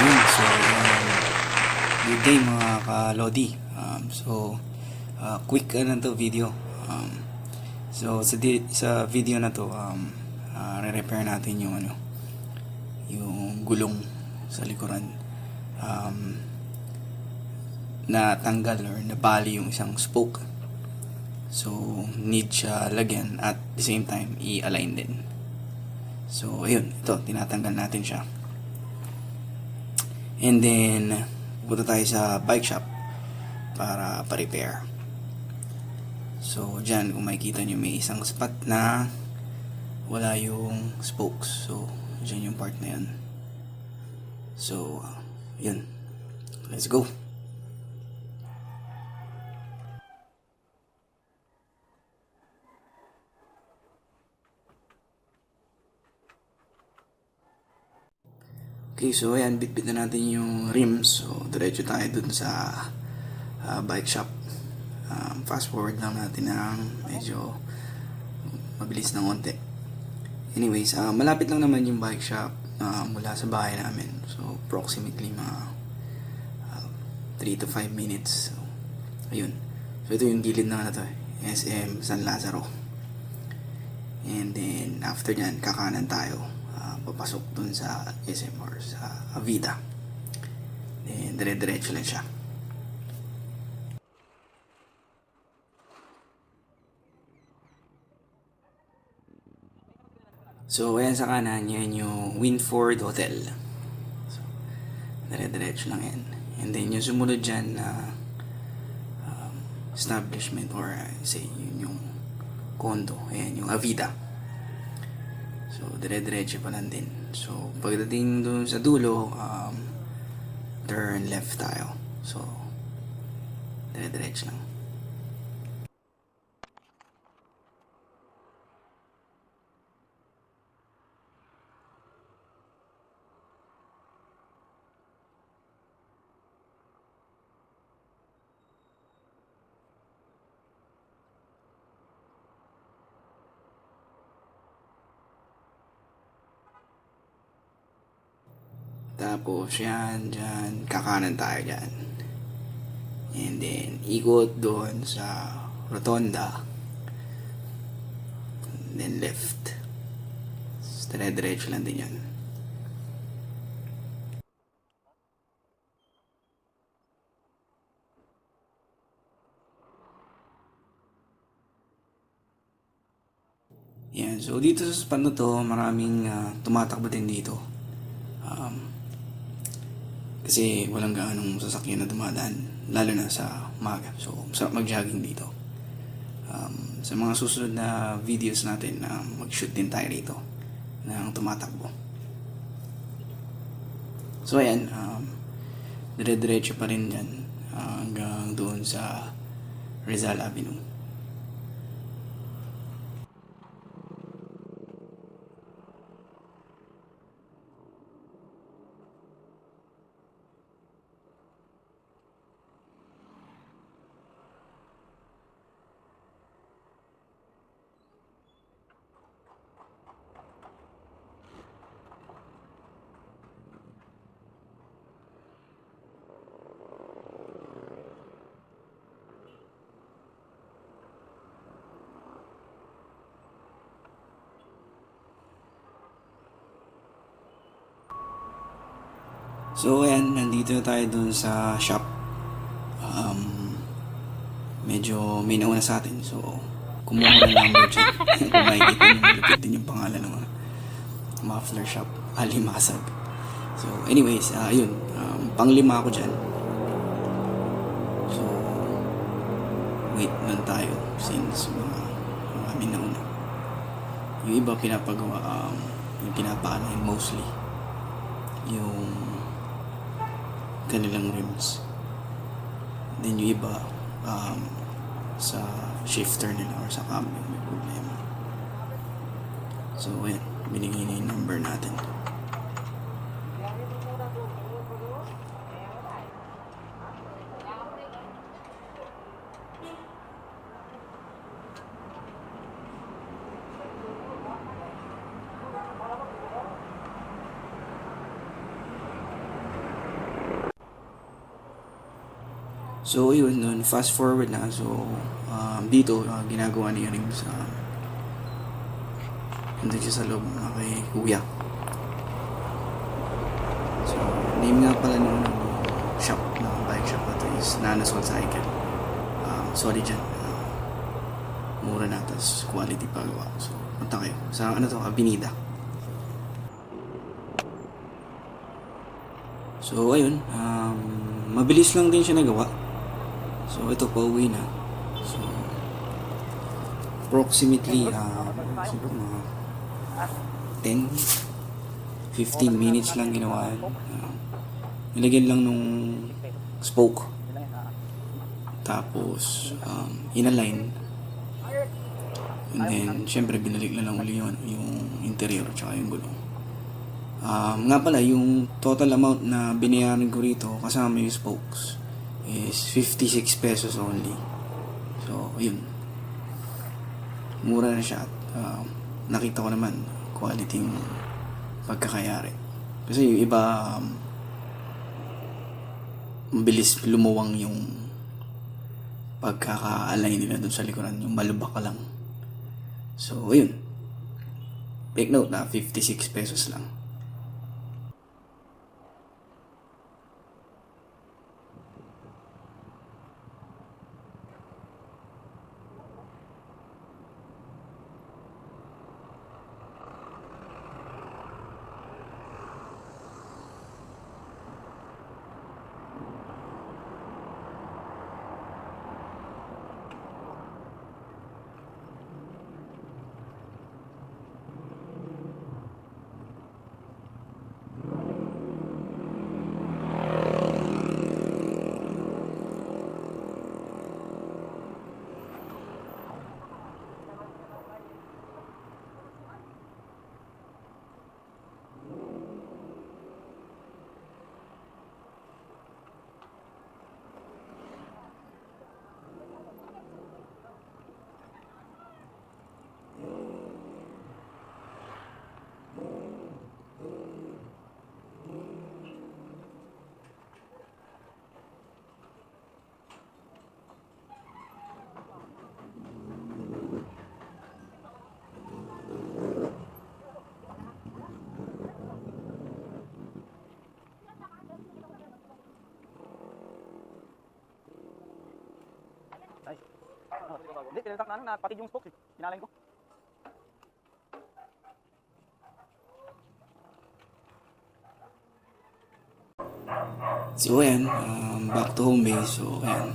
Good day mga ka-Lodi. Quick to video. Sa video na to, re-repair natin yung gulong sa likuran. Natanggal or nabali yung isang spoke. So, need siya lagyan at the same time, i-align din. So, ayun. Ito, tinatanggal natin siya. And then, punta tayo sa bike shop para pa-repair. So, dyan, kung makikita nyo, may isang spot na wala yung spokes. So, dyan yung part na yun. So, yun. Let's go. Okay, so ayan, bitbit na natin yung rims. So, diretso tayo dun sa bike shop. Fast forward lang natin ng medyo mabilis ng konti. Anyways, malapit lang naman yung bike shop mula sa bahay namin. So, approximately mga 3 to 5 minutes. So, ayun. So, ito yung gilid na to, SM San Lazaro. And then, after nyan, kakanan tayo. Papasok dun sa SM or sa Avida. Then, dire-diretso lang siya. So, ayan sa kanan, yan yung Winford Hotel. So, dire-diretso lang yan. And then, yung sumunod dyan na establishment or say, yun yung condo. Ayan, yung Avida. So, dire-diretso pa lang din. So, pagdating doon sa dulo, turn left tayo. So, dire-diretso lang. Tapos, yan, dyan, kakanan tayo dyan. And then, ikot doon sa rotonda. And then, left. So, dire-diretso lang din yan. Yan, so dito sa spot na to, maraming tumatakbo din dito. Kasi walang gaanong sasakyan na dumadaan, lalo na sa umaga. So, masarap mag-jogging dito. Sa mga susunod na videos natin, mag-shoot din tayo rito ng tumatakbo. So, ayan, dire-diretso pa rin yan hanggang doon sa Rizal Avenue. So, ayan, nandito na tayo dun sa shop. Medyo may nauna sa atin. So, kumuha ko ng number check. Kung makikita nyo, malupit din yung pangalan ng muffler shop, Alimasag. So, anyways, yun. Pang-5 ako dyan. So, wait lang tayo since marami nauna. Yung iba pinapagawa, yung pinapaano mostly yung kanilang rims. Then yung iba sa shifter nila or sa cambio may problema. So ayan, binigay na yung number natin. So yun, nun, fast forward na. So dito, ginagawa ni Ring sa nandun siya sa loob kay kuya. So name nga pala nung shop na bike shop na to is Nana's All Cycle. Sorry dyan, mura na, tapos quality pagawa. So punta kayo sa ano to, Abinida. So ayun, mabilis lang din siya nagawa. So ito, pauwi na. So approximately siguro mga 10-15 minutes lang ginawa yun. Nilagyan lang nung spoke, tapos inalign, and then syempre binalik na lang uli yung interior tsaka yung gulong. Nga pala, yung total amount na binayaran ko rito kasama yung spokes is 56 pesos only. So yun, mura na siya at nakita ko naman quality yung pagkakayari. Kasi yung iba mabilis lumuwang yung pagkaka-align nila dun sa likuran, yung malubak ka lang. So ayun, take note na 56 pesos lang. Hindi, tinatap na ano, napatid yung spokes eh. Pinalain ko. So ayan, back to home base. So ayan,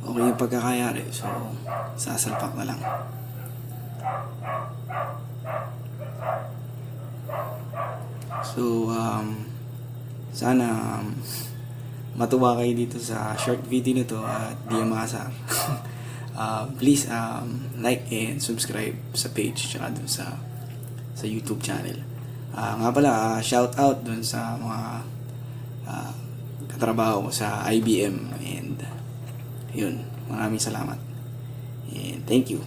okay yung pagkakayari. So sasalpak na lang. So sana matuwa kayo dito sa short video na to at di umasar. Please like and subscribe sa page tsaka dun sa YouTube channel. Nga pala, shout out dun sa mga katrabaho ko sa IBM, and yun, maraming salamat and thank you.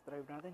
drive natin.